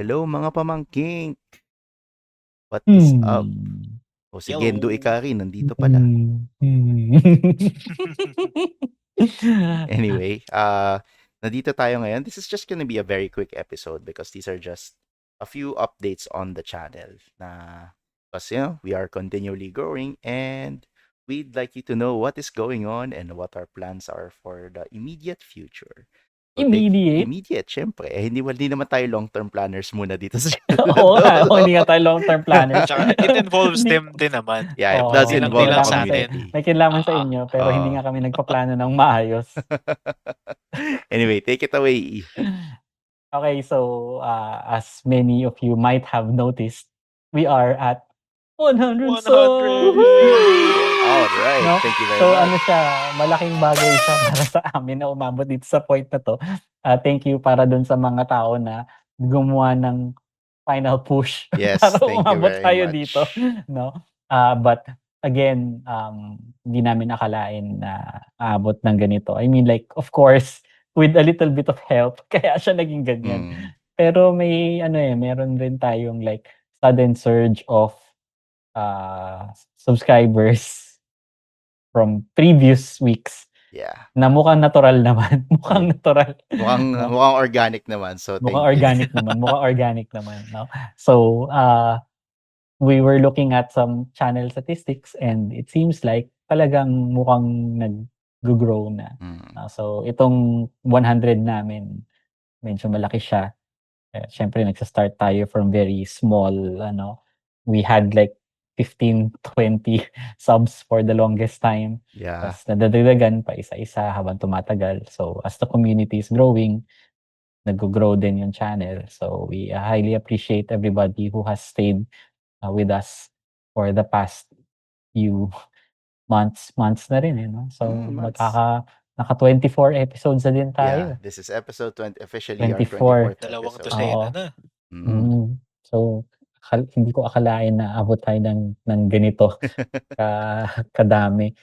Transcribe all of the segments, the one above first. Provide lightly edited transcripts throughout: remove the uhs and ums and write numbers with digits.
Hello mga pamangking! What is up? Hmm. O si Gendo Yo. Ikari, nandito pala. Hmm. Hmm. Anyway, nandito tayo ngayon. This is just gonna be a very quick episode because these are just a few updates on the channel. Because, we are continually growing and we'd like you to know what is going on and what our plans are for the immediate future. So immediate, syempre. Hindi naman tayo long-term planners muna dito sa channel na Oo to. nga, hindi nga tayo long-term planners. Tsaka it involves Hindi- them din naman. Yeah, it Oo, does Hindi lang involve the sa atin. community. May kinalaman sa Ah, inyo, pero hindi nga kami nagpaplano ng maayos. Anyway, take it away. Okay, so as many of you might have noticed, we are at 100 subs! Alright, No? thank you very So much. ano siya, malaking bagay siya para sa amin na umabot dito sa point na to. Thank you para dun sa mga tao na gumawa ng final push Yes, para thank you umabot very tayo much. dito, no? But again, hindi namin akalain na aabot ng ganito. I mean, like, of course, with a little bit of help, kaya siya naging ganyan. Mm, Pero may meron rin tayong like sudden surge of subscribers from previous weeks yeah. na mukhang natural naman. Mukhang natural. Mukhang no? organic naman, so thank Mukhang you. organic naman. Mukhang organic naman. No? So, we were looking at some channel statistics and it seems like talagang mukhang nag-grow na. Mm, So, itong 100 namin, medyo malaki siya. Siyempre, nagsa-start tayo from very small, we had like 15, 20 subs for the longest time. yeah. Tapos nadadagdagan pa isa-isa habang tumatagal. So, as the community is growing, nag-grow din yung channel. So, we highly appreciate everybody who has stayed with us for the past few months na rin, no? So, Months. naka 24 episodes na din Yeah, tayo. this is episode 20, officially our 24. 24th Dalawang episode. dosena na. So, hindi ko akalain na abot tayo ng ganito kadami.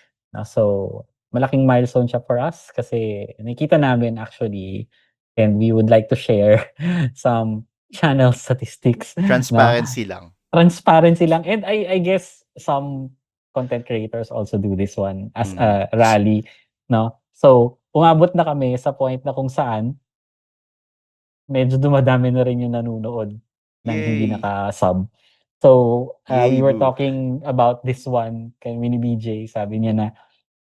So, malaking milestone siya for us kasi nakita namin actually and we would like to share some channel statistics. Transparency lang. Transparency lang. And I guess some content creators also do this one as a rally. No? So, umabot na kami sa point na kung saan medyo dumadami na rin yung nanonood ng hindi Yay! naka-sub. So, we Yay, were boo. talking about this one kay Winnie BJ. Sabi niya na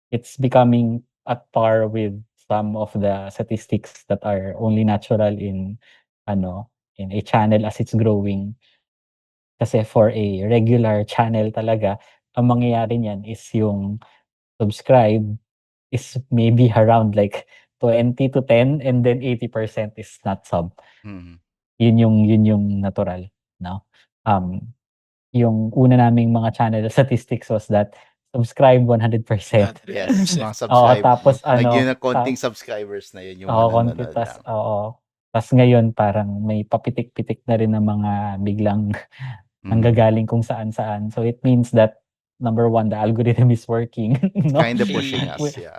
it's becoming at par with some of the statistics that are only natural in a channel as it's growing. Kasi for a regular channel talaga, ang mangyayari niyan is yung subscribe is maybe around like 20 to 10 and then 80% is not sub. Mm. Yun yung natural, no? Yung una naming mga channel statistics was that subscribe 100%. Yes, mga Oo, subscribe. tapos Nagyan na konting subscribers na yun, yung konti, nanonood lang. tas ngayon parang may papitik-pitik na rin ng mga biglang nanggagaling kung saan-saan. So it means that number one, the algorithm is working. It's no? kind of pushing us, yeah.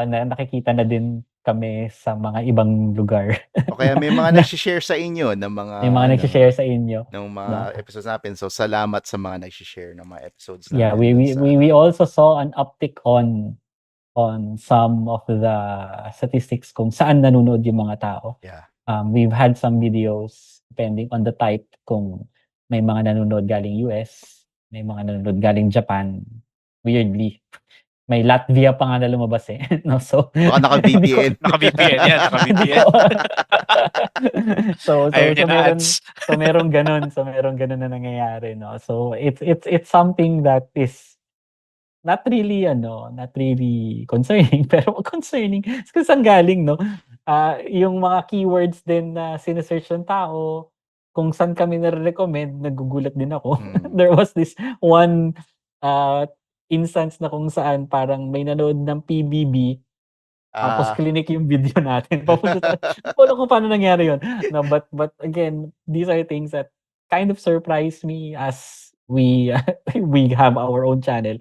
Nakikita na din kami sa mga ibang lugar. O kaya may mga nag-share sa inyo ng mga May mga nag-share sa inyo. ng mga episodes natin. So salamat sa mga nag-share ng mga episodes natin. Yeah, we also saw an uptick on some of the statistics kung saan nanonood yung mga tao. Yeah. We've had some videos depending on the type kung may mga nanonood galing US, may mga nanonood galing Japan. Weirdly. May Latvia pa nga na lumabas eh. No, so baka naka-VPN. Naka-VPN yan, naka-VPN. so Meron ganun na nangyayari, no. So it's something that is not really concerning pero concerning kasi saan galing, no. Yung mga keywords din na sinesearch ng tao, kung saan kami nare-recommend, nagugulat din ako. There was this one instance na kung saan parang may nanood ng PBB tapos clinic yung video natin. Wala ko paano nangyari yun. No, but again, these are things that kind of surprise me as we have our own channel.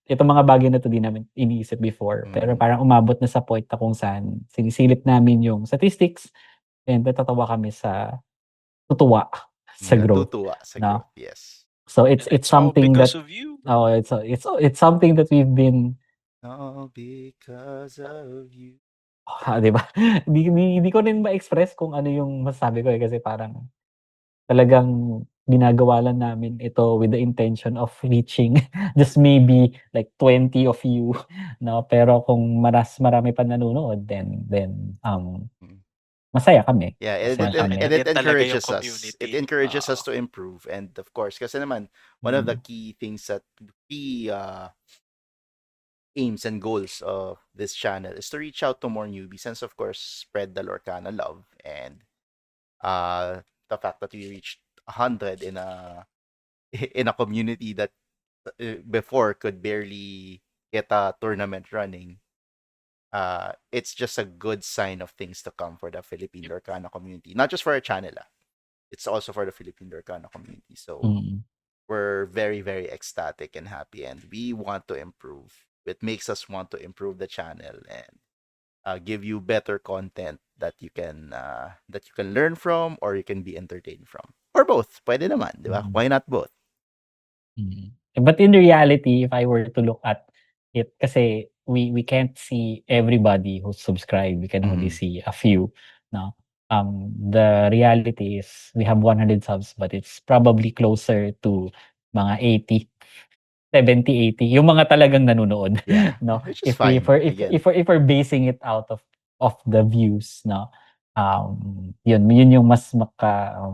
Itong mga bagay na to di namin iniisip before. Pero parang umabot na sa point na kung saan sinisilip namin yung statistics and natatawa kami sa tutuwa sa growth, Natutuwa sa no? growth, yes. So And it's it's all something because that of you. it's something that we've been All because of you. 'di ba? Hindi ko rin ma-express kung ano yung masasabi ko, kasi parang talagang ginagawa lang namin ito with the intention of reaching just maybe like 20 of you, no? Pero kung marami pa nanonood, then Mm. masaya kami, Yeah, masaya Talaga kami. and it yan talaga yung encourages us. It community. encourages us to improve. And of course, kasi naman, one of the key things that key aims and goals of this channel is to reach out to more newbies and of course spread the Lorcana love and the fact that we reached 100 in a in a community that before could barely get a tournament running. It's just a good sign of things to come for the Philippine Lorcana community, not just for our channel. It's also for the Philippine Lorcana community. So we're very, very ecstatic and happy, and we want to improve. It makes us want to improve the channel and give you better content that you can learn from or you can be entertained from, or both. Pwede naman, di ba? Why not both? But in reality, if I were to look at it, kasi we can't see everybody who's subscribed. We can only see a few, no? The reality is we have 100 subs, but it's probably closer to mga 80, 70, 80, yung mga talagang nanonood, Yeah, no? which is If we fine. Again, if we're basing it out of the views, no? Yun yung mas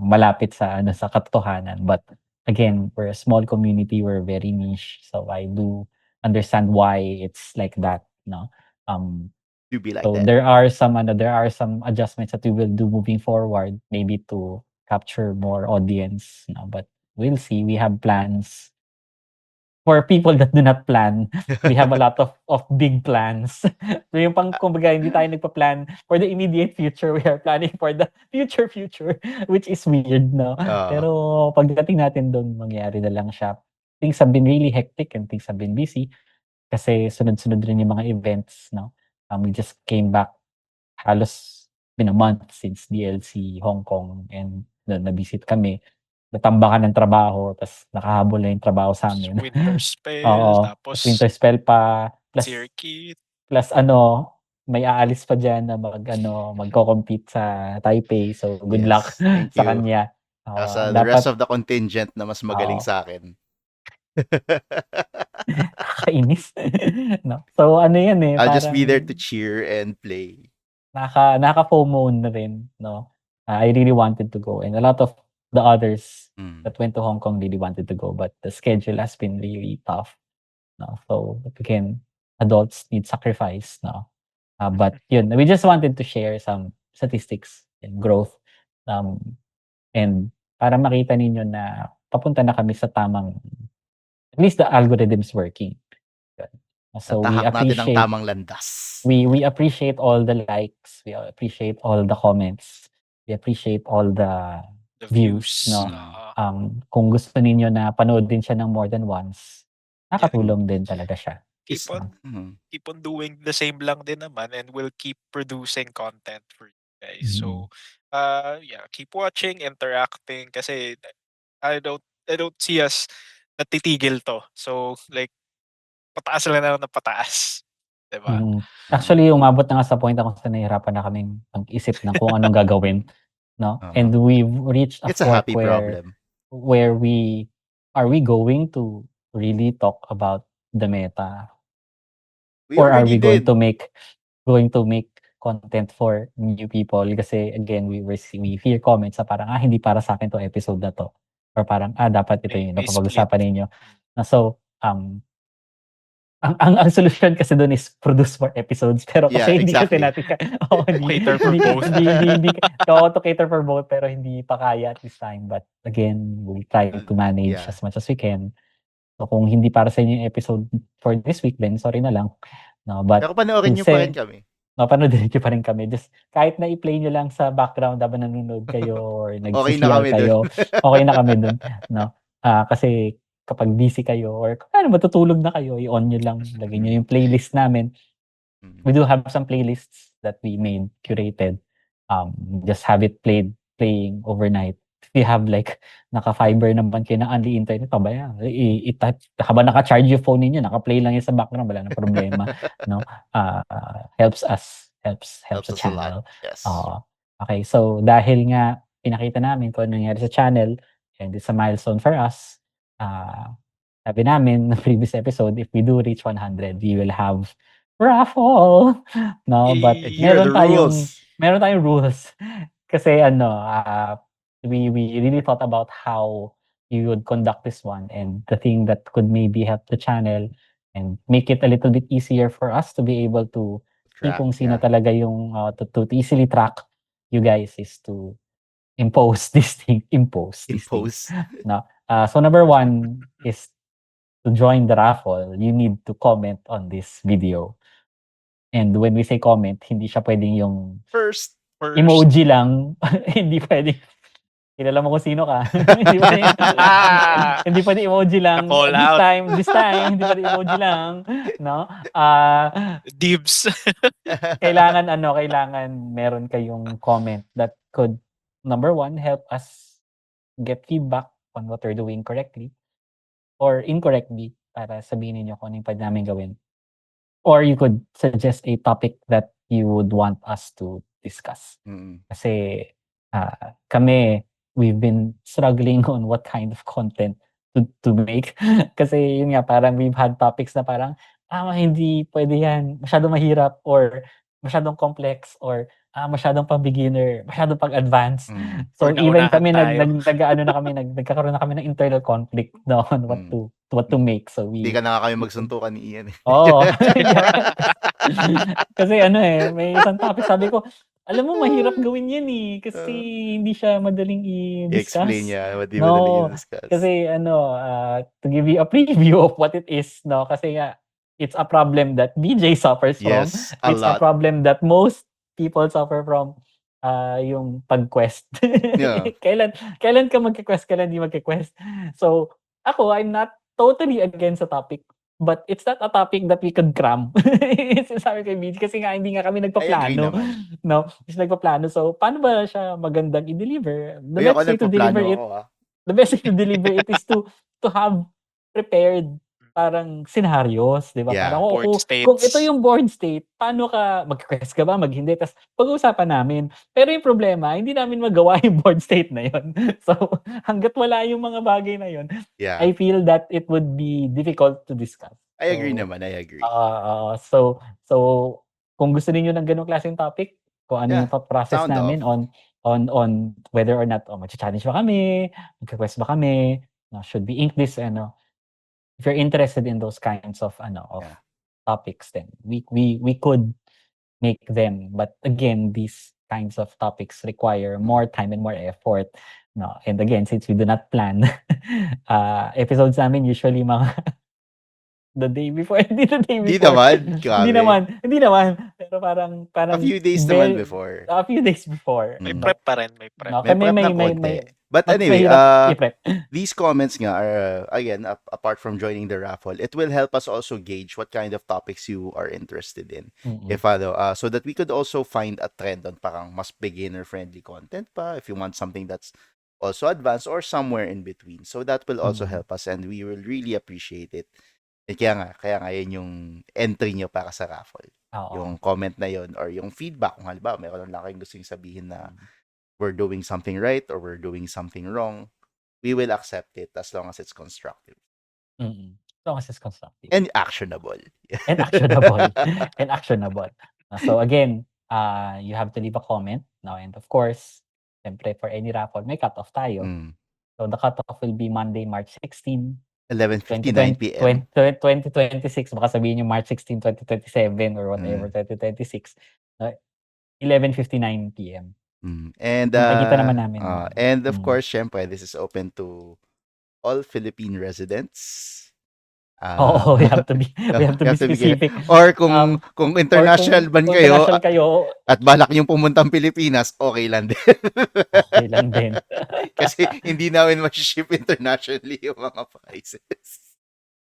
malapit sa sa katotohanan. But again, we're a small community, we're very niche, so I do understand why it's like that, no? you be like So that. there are some adjustments that we will do moving forward, maybe to capture more audience, no? But we'll see. We have plans. For people that do not plan, we have a lot of big plans. So yung kumbaga, hindi tayo nagpa-plan for the immediate future, we are planning for the future, which is weird, no? Pero pagdating natin doon, mangyayari na lang siya. Things have been really hectic and things have been busy kasi sunod-sunod rin yung mga events, no? We just came back, halos been a month since DLC Hong Kong, and na-visit kami. Natambakan ng trabaho, tas nakahabol na yung trabaho sa amin. Winter spell, Oo, tapos winter spell pa, circuit. plus may aalis pa diyan na magko-compete sa Taipei. So good luck Thank sa you. kanya. The rest of the contingent na mas magaling sa akin. Kainis. No? So ano yan I'll just be there parang to cheer and play. Naka-FOMO na rin, no? I really wanted to go, and a lot of the others that went to Hong Kong really wanted to go, but the schedule has been really tough, no? So again, adults need sacrifice, no? But yun, we just wanted to share some statistics and growth, and para makita ninyo na papunta na kami sa tamang, at least the algorithm's working. So we Natahak natin ang appreciate tamang landas. we appreciate all the likes, we appreciate all the comments, we appreciate all the views, no? Kung gusto ninyo na panood din siya ng more than once, nakatulong din talaga siya. Keep on doing the same lang din naman, and we'll keep producing content for you guys. So yeah, keep watching, interacting, kasi I don't see us natitigil to. So like pataas lang na pataas. Diba? Actually, umabot na nga sa point ako sa nahihirapan na kaming mag-isip ng kung anong gagawin, no? And we've reached a It's a point happy problem. where are we going to really talk about the meta? Or are we going to make content for new people? Kasi again, we hear comments na parang hindi para sa akin 'tong episode na 'to, or parang dapat ito yung May napapag-usapan ninyo. So, ang solusyon kasi doon is produce more episodes, pero kasi hindi kasi natin Cater for both. hindi to cater for both, pero hindi pa kaya at this time. But again, we'll try to manage as much as we can. So kung hindi para sa inyo yung episode for this week, then sorry na lang. No, but pero panoorin niyo pa rin kami. Mapanoodin niyo pa rin kami. Just kahit na i-play niyo lang sa background habang nanonood kayo or Okay na nagsi-CR kami kayo, dun. okay na kami dun, no? Kasi kapag busy kayo or matutulog na kayo, i-on niyo lang, lagay niyo yung playlist namin. We do have some playlists that we made, curated. Just have it playing overnight if you have like naka-fiber naman kayo na only internet, pabayaan. Habang naka-charge yung phone ninyo, naka-play lang yun sa background, wala nang problema, no? Helps us the Helps us a lot. channel. Yes. Okay, so dahil nga pinakita namin kung ano nangyari sa channel, and it's a milestone for us, sabi namin na previous episode, if we do reach 100, we will have raffle. No, but And here are the meron tayong rules. Kasi we really thought about how you would conduct this one, and the thing that could maybe help the channel and make it a little bit easier for us to be able to see Track, kung sino yeah. talaga yung to easily track you guys is to impose this thing. No. So number 1 is to join the raffle, you need to comment on this video. And when we say comment, hindi siya pwedeng yung First. emoji lang. Hindi pwedeng kilala mo kung sino ka. Hindi pwedeng emoji lang. Na-call out. This time, hindi pwedeng emoji lang. No? Dibs. Kailangan meron kayong comment that could, number 1, help us get feedback on what we're doing correctly or incorrectly para sabihin niyo kung ano yung pwede namin gawin. Or you could suggest a topic that you would want us to discuss. Kasi kami, we've been struggling on what kind of content to make. Kasi yun nga, parang we've had topics na parang, hindi pwede yan, masyadong mahirap, or masyadong complex, or masyadong pang-beginner, masyadong pang-advanced. So Or even kami, naunahan nagkakaroon na kami ng internal conflict on what to make. So Hindi ka na kami magsuntukan ni Ian. Oo. Kasi may isang topic, sabi ko, alam mo, mahirap gawin yan kasi hindi siya madaling i-discuss. I-explain niya, hindi madaling i-discuss. Kasi to give you a preview of what it is, no? Kasi nga, it's a problem that BJ suffers from. Yes, It's a problem that most people suffer from, yung pag-quest. Yeah. Kailan ka magka-quest, kailan di magka-quest. So, ako, I'm not totally against the topic, but it's not a topic that we could cram. Sabi kay BJ, kasi nga hindi nga kami I agree nagpaplano. naman. No, is nagpaplano. So, paano ba siya magandang i-deliver? The Kaya best way to deliver it, the best way to deliver it is to have prepared parang scenarios, di ba? Yeah. Parang, Board kung states. ito yung board state, paano ka, mag-quest ka ba, mag-hindi? Tapos, pag-uusapan namin. Pero yung problema, hindi namin magawa yung board state na yun. So, hanggat wala yung mga bagay na yun, Yeah. I feel that it would be difficult to discuss. I agree naman, I agree. So, kung gusto niyo ng ganung klaseng topic, kung ano yung process sound namin on whether or not mag-challenge ba kami, mag-quest ba kami, should we ink this, if you're interested in those kinds of topics, then we could make them. But again, these kinds of topics require more time and more effort. No, and again, since we do not plan, episodes namin usually mga the day before. Hindi the day Hindi before. naman, grabe. Hindi naman. Pero parang A few days naman before. A few days before. May prep pa rin, may prep. No, May prep na konti. But mas anyway, mahirap i-prep. these comments nga are, again, apart from joining the raffle, it will help us also gauge what kind of topics you are interested in. Mm-mm. If so that we could also find a trend on parang mas beginner-friendly content pa, if you want something that's also advanced or somewhere in between. So that will also help us, and we will really appreciate it. Kaya nga yun yung entry nyo para sa raffle. Yung comment na yun or yung feedback. Kung halimbawa, meron lang kayong gustong sabihin na we're doing something right or we're doing something wrong, we will accept it as long as it's constructive. As long as it's constructive. And actionable. And actionable. So again, you have to leave a comment. Now, and of course, siyempre for any raffle, may cut-off tayo. So the cut-off will be Monday, March 16, 11:59 p.m. 2026. Baka sabihin yung March 16, 2027 or whatever, 2026. 11:59 p.m. And Nakikita naman namin. and of course, syempre, this is open to all Philippine residents. We have to be specific. Or kung international ban kayo, at balak niyong pumuntang Pilipinas, okay lang din. Okay lang din. Kasi hindi namin ma-ship internationally yung mga prices.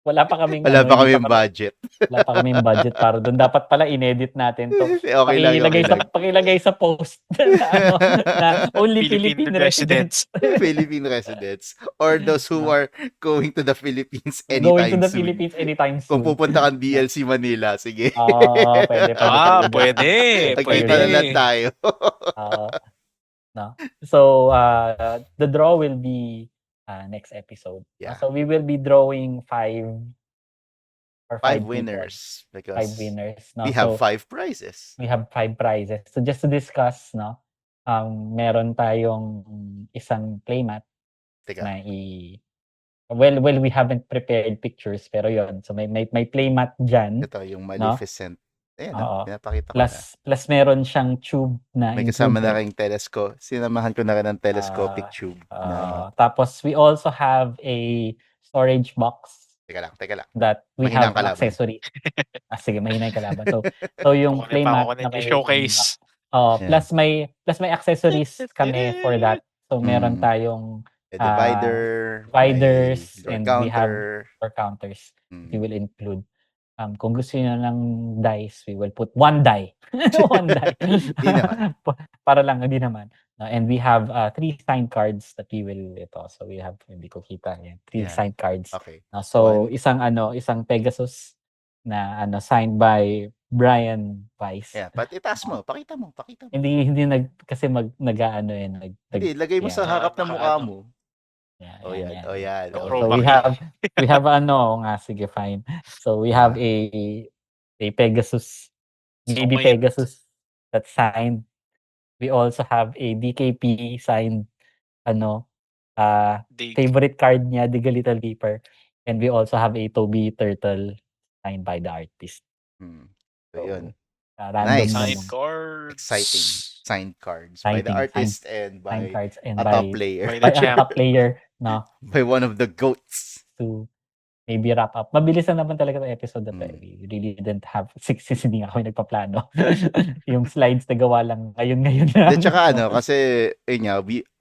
Wala pa kaming Wala ano, pa hindi pa kaming kami budget. wala pa kaming budget para doon. Dapat pala inedit natin 'to. Okay lang, okay lang. Pakilagay sa post na ano, na only Philippine Philippine residents. Philippine residents or those who No. are going to the Philippines Going to anytime the soon. Philippines anytime Kung soon. pupunta kang DLC Manila, sige. Oo, pwede Pwede. Magkita na lang tayo. Oo. No. So, the draw will be next episode. Yeah. So we will be drawing 5 5 people. winners 5 because winners. No? we have So 5 prizes. we have 5 prizes. So just to discuss, no, meron tayong isang playmat Teka, na well, we haven't prepared pictures, pero yon. So may playmat dyan. ito yung Maleficent. Ayan, Oo. pinapakita ko na. Plus meron siyang tube na May kasama na included. ring telescope. Sinamahan ko na rin ng telescopic tube. Tapos we also have a storage box Teka lang. that we Mahina ang have kalaban. accessory. Sige, mahina yung kalaban. So yung playmat na may showcase. Yeah. plus may accessories kami for that. So meron tayong Dividers, and we have door counters. We will include. Kung gusto niyo ng dice, we will put 1 die. 1 die. Hindi naman. Para lang, hindi naman. And we have 3 signed cards that we will So we have, hindi ko kita yan. 3 Yeah. signed cards. Okay. So isang Pegasus na signed by Brian Weiss. Yeah, but itaas mo, pakita mo. Hindi kasi nag-aano Hindi, lagay mo sa harap ng mukha mo. Yan. Oh. So we have sige, fine. So we have a Pegasus, baby Pegasus that's signed. We also have a DKP signed, favorite card niya, Dig a Little Deeper. And we also have a Toby Turtle signed by the artist. So yun. Random Nice. Signed cards. Exciting. Signed cards by the artist and by a top player. By the champ. top player, no? By one of the goats. To maybe wrap up. Mabilis na naman talaga ang episode na to. We really didn't have 6 since hindi ako yung nagpaplano. Yung slides na gawa lang ngayon lang. At saka kasi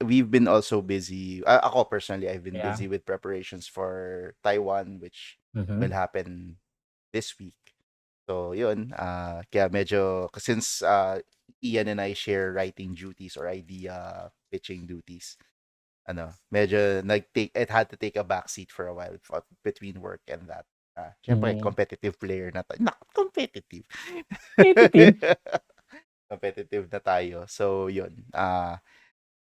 we've been also busy. Ako personally, I've been busy with preparations for Taiwan, which will happen this week. So yun, kaya medyo since Ian and I share writing duties or idea pitching duties, medyo it had to take a backseat for a while between work and that. Syempre, competitive player na tayo. Competitive. Competitive na tayo. So yun.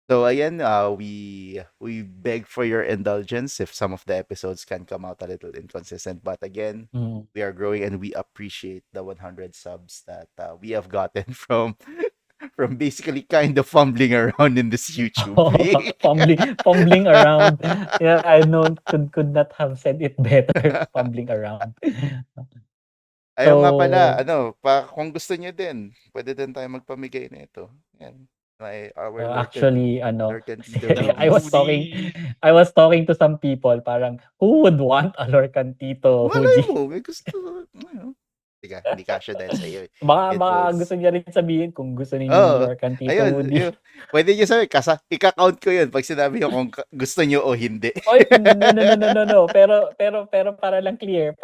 So ayan, we beg for your indulgence if some of the episodes can come out a little inconsistent. But again, we are growing and we appreciate the 100 subs that we have gotten from basically kind of fumbling around in this YouTube. Fumbling around. Yeah, I could not have said it better. Fumbling around. Ayaw nga pala, kung gusto niyo din, pwede din tayo magpamigay nito. Yan. Actually, I was talking to some people, parang, who would want a Lorcantito hoodie? Malay mo, may gusto, hindi kasya dahil sa iyo. Baka gusto niya rin sabihin kung gusto niyo yung Lorcantito hoodie. Pwede niyo sabihin, ika-count ko yun pag sinabi niyo kung gusto niyo o hindi. Oy, no. Pero para lang clear,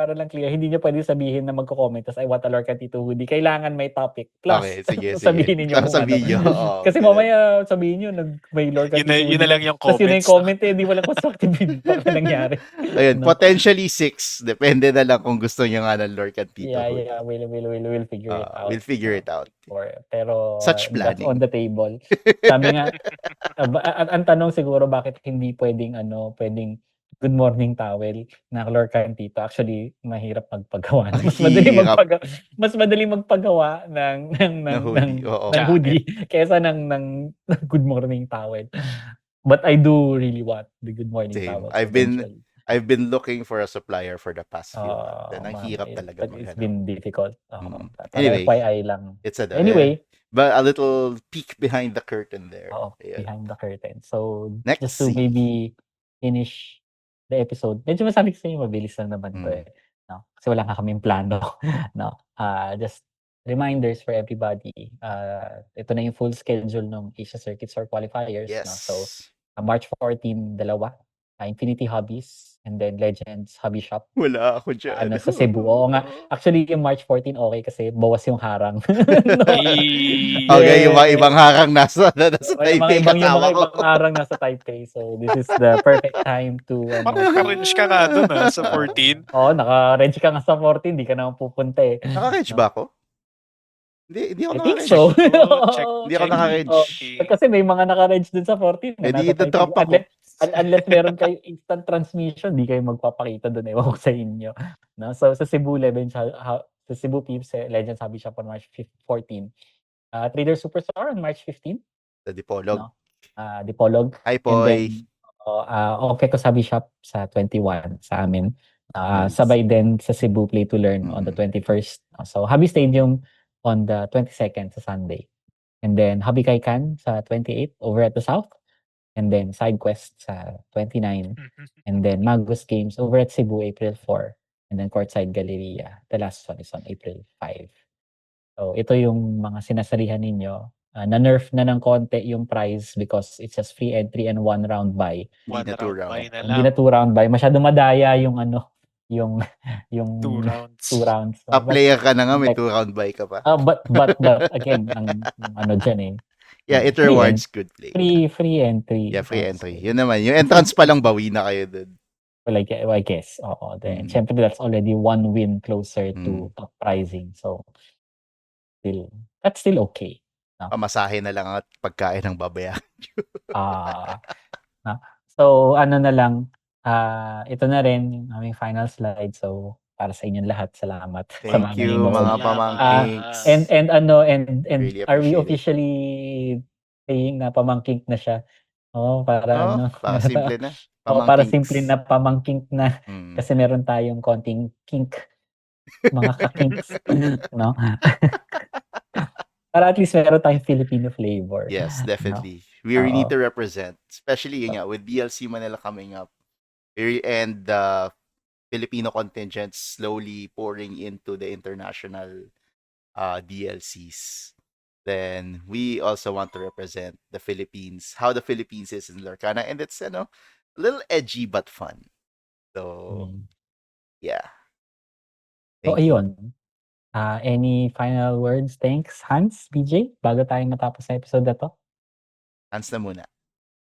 hindi niyo pwede sabihin na magko-comment tas I want a Lorcantito hoodie. Kailangan may topic. Plus, okay, sige. sabihin niyo kung sabihin niyo. Kasi mamaya sabihin niyo may Lorcantito hoodie. Yun na lang yung comments. Kasi yun yung comment hindi walang constructive feedback na nangyari. Ayun, potentially 6. Depende na lang kung gusto niyo nga ng Lorcantito hoodie. Yeah, we'll figure it out. We'll figure it out. Pero such planning. That's on the table. Sabi nga, ang tanong siguro bakit hindi pwedeng good morning towel na Lorcantito. Actually, mahirap magpagawa. Mas madali magpagawa ng hoodie kaysa ng good morning towel. But I do really want the good morning towel. I've been looking for a supplier for the past few months. Ang hirap talaga maghanap. It's been difficult. Anyway, FYI lang. But a little peek behind the curtain there. Behind the curtain. So, next just to maybe finish the episode. Medyo masabi ko sa inyo, mabilis lang naman to No? Kasi wala nga kaming plano. No? Just reminders for everybody. Ito na yung full schedule ng Asia Circuit Store qualifiers. Yes. No? So, March 14, 2. Infinity Hobbies, and then Legends Hobby Shop. Wala ako dyan. Sa Cebu. Oo nga. Actually, yung March 14 okay kasi bawas yung harang. No? Okay, yung mga Yes. ibang harang nasa Yung mga Taipei ibang kasama ko. ibang harang nasa Taipei. So, this is the perfect time to Parang naka-range ka nga dun sa 14. Oo, naka-range ka nga sa 14, di ka naman pupunta eh. Naka-range No? ba ako? Hindi ako I think naka-range. so. Check. Hindi ako naka-range. Okay. Kasi may mga naka-range dun sa 14 na Eh di nasa Taipei. drop ako. Unless meron kayo instant transmission, di kayo magpapakita dun. Ewan ko sa inyo. No? So, sa Cebu Legends, sa Cebu Peeps, Legends Hobby Shop on March 14. Trader Superstore on March 15. Sa Dipolog. No? Dipolog. Hi, And Poy. then, Okeko Hobby Shop sa 21 sa amin. Nice. Sabay din sa Cebu Play to Learn on the 21st. So, Hobby Stadium on the 22nd sa Sunday. And then, Hobby Kaikan sa 28 over at the South. And then, Side Quest sa 29. And then, Magus Games over at Cebu, April 4. And then, Courtside Galleria. The last one is on April 5. So, ito yung mga sinasalihan ninyo. Na-nerf na ng konti yung prize because it's just free entry and 1 round buy. Hindi na 2 round. Hindi na 2 round buy. Masyado madaya yung yung 2 rounds. 2 rounds. Top player ka na nga, may 2 round buy ka pa. But again, ang dyan eh. Yeah, it rewards good play. Free entry. Yeah, free entry. Yun naman. Yung entrance pa lang bawi na kayo dun. Well, I guess. Oo. Then, syempre, that's already 1 win closer to top pricing. So, that's still okay. No? Pamasahe na lang at pagkain ng babayaran. No? So, ano na lang, ito na rin yung aming final slide. So, para sa inyong lahat, salamat. Thank you, mga pamangkings. And Really are we appreciate it. officially saying na pamangking na siya? Para para simple na. Para simple na pamangking na. Mm. Kasi meron tayong konting kink. Mga kakinks. No? Para at least meron tayong Filipino flavor. Yes, definitely. No? We really need to represent. Especially yun nga, with BLC Manila coming up. And the Filipino contingent slowly pouring into the international DLCs. Then we also want to represent the Philippines, how the Philippines is in Lorcana. And it's, a little edgy but fun. So, yeah. So, ayun. Any final words? Thanks, Hans, BJ, bago tayo matapos sa episode na to? Hans na muna.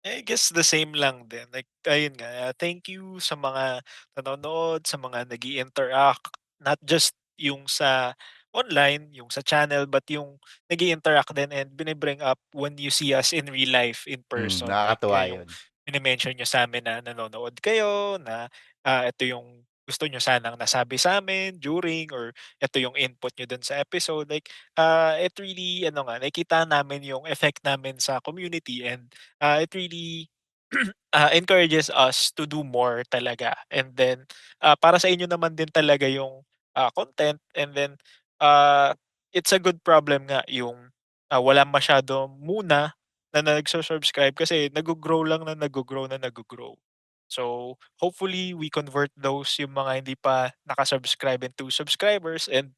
I guess the same lang din. Like, ayun nga, thank you sa mga nanonood, sa mga nag-i-interact, not just yung sa online, yung sa channel, but yung nag-i-interact din and binibring up when you see us in real life, in person. Nakakatuwa yung yun. mini-mention nyo sa amin na nanonood kayo, na ito yung gusto nyo sanang nasabi sa amin during, or ito yung input nyo dun sa episode. Like, it really, nakikita namin yung effect namin sa community, and it really encourages us to do more talaga. And then, para sa inyo naman din talaga yung content. And then, it's a good problem nga yung wala masyado muna na nagso-subscribe kasi nag-grow lang na nag-grow. So, hopefully, we convert those yung mga hindi pa nakasubscribe into subscribers, and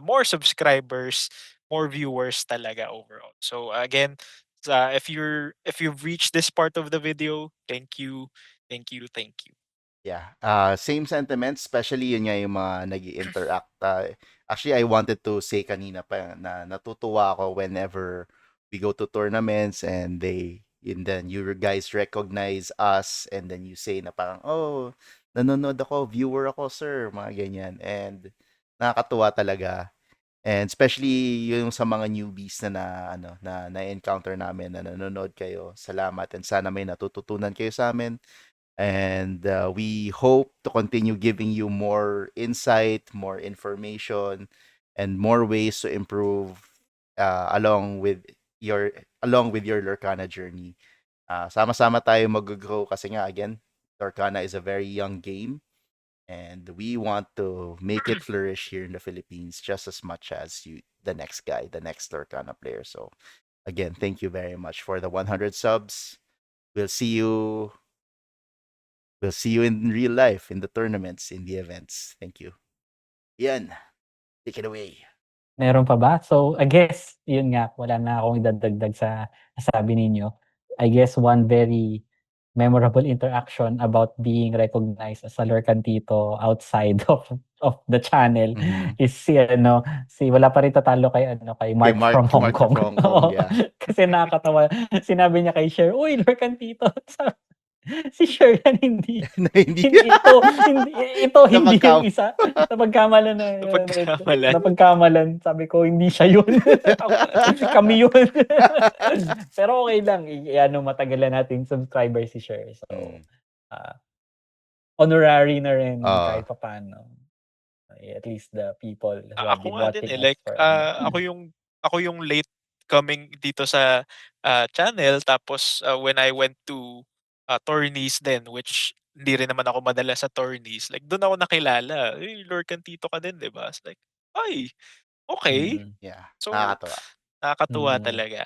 more subscribers, more viewers talaga overall. So, again, if you've reached this part of the video, thank you. Yeah. Same sentiments, especially yun nga yung mga nag-i-interact. Actually, I wanted to say kanina pa na natutuwa ako whenever we go to tournaments and then you guys recognize us and then you say na parang, oh, nanonood ako, viewer ako, sir, mga ganyan. And nakakatuwa talaga. And especially yung sa mga newbies na na-encounter namin na nanonood kayo. Salamat, and sana may natututunan kayo sa amin. And we hope to continue giving you more insight, more information, and more ways to improve along with your Lorcana journey. Sama-sama tayo mag-grow kasi nga, again, Lorcana is a very young game, and we want to make it flourish here in the Philippines just as much as the next Lorcana player. So again, thank you very much for the 100 subs. We'll see you in real life, in the tournaments, in the events. Thank you. Yan. Take it away. Meron pa ba? So, I guess, yun nga, wala na akong idadagdag sa nasabi ninyo. I guess one very memorable interaction about being recognized as a Lurkantito outside of the channel Mhm. is si wala pa rin tatalo kay kay Kay Mark from Hong Mark Kong. from Hong Kong, Oo. yeah. Kasi nakakatawa. Sinabi niya kay Cher, "Uy, Lurkantito." Si Cher yan hindi Na hindi hindi yung napagkam isa. Napagkamalan na Napagkamalan. napagkamalan. Sabi ko, hindi siya yun. Kami yun. Pero okay lang. Matagal na nating subscriber si Cher. So, Mm. honorary na rin Oo. kahit papaano. At least the people who have Ako been nga din watching us like for ako yung late coming dito sa channel, tapos when I went to tourneys din, which hindi rin naman ako madala sa tourneys, like doon ako nakilala, Lurkantito ka din, 'di ba? It's like, ay, okay. Yeah, So, nakakatuwa. nakakatuwa Mm. talaga.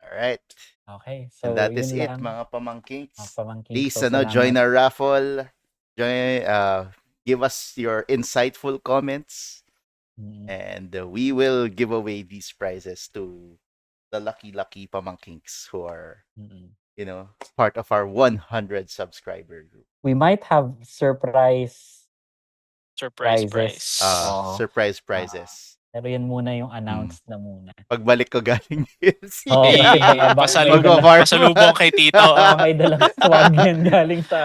Alright. Okay. And So, that is yun it, lang. mga pamangkings. Mga pamangkings. Please, So, join salamat. our raffle. Give us your insightful comments. And we will give away these prizes to the lucky pamangkings who are, part of our 100 subscriber group. We might have surprise Surprise prizes. prize. Oo. Surprise prizes. Pero yun muna yung announced na muna. Pagbalik ko galing DLC. Oo, kasi baka may Magpa-farm. pasalubong kay Tito. baka may dalang swag yan galing sa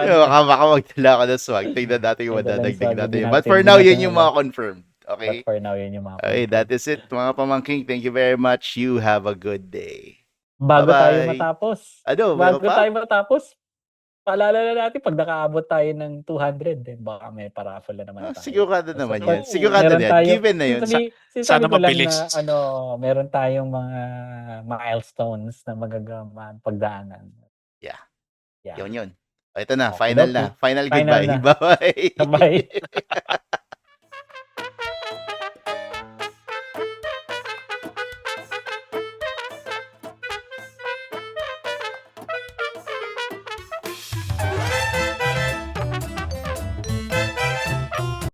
Baka magdala ka ng swag. Tingnan natin yung May dalang madadagdag swag, natin. hindi But natin- for hindi now, natin yun yung alam. mga confirmed. Okay? But for now, yun yung mga Okay, that is it, mga pamangking. Thank you very much. You have a good day. Bago tayo Bye-bye. matapos. Meron pa? Paalala na natin pag nakaabot tayo ng 200, baka may paraffle na naman tayo. Sigurado naman Basta yan. Sigurado meron na yan. tayo- Given na yun. Sinasabi Sana ko lang mabilis. na meron tayong mga milestones na magagawa pagdaanan. Yeah. Yeah. Yun. Ito na. Okay, Final okay. na. Final Final goodbye. na. Bye-bye. Bye.